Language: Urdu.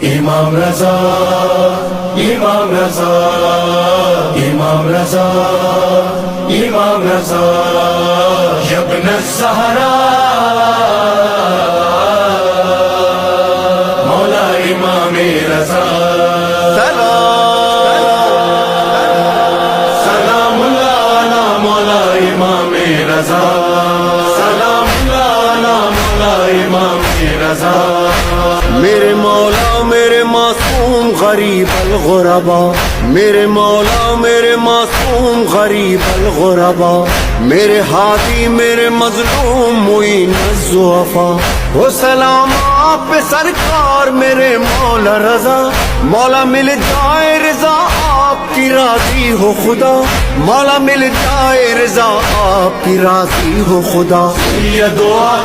امام رضا امام رضا امام رضا امام رضا یا ابن الزہراء مولا امام رضا سلام اللہ علی مولا امام رضا سلام اللہ علی مولا امام رضا میرے مولا میرے معصوم غریب الغربا، میرے مولا میرے معصوم غریب الغربا، میرے ہادی میرے مظلوم معین الضعفاء، وہ سلام آپ پہ سرکار میرے مولا رضا، مولا مل جائے رضا آپ کی راضی ہو خدا، مولا مل جائے رضا آپ کی راضی ہو خدا. یہ دعا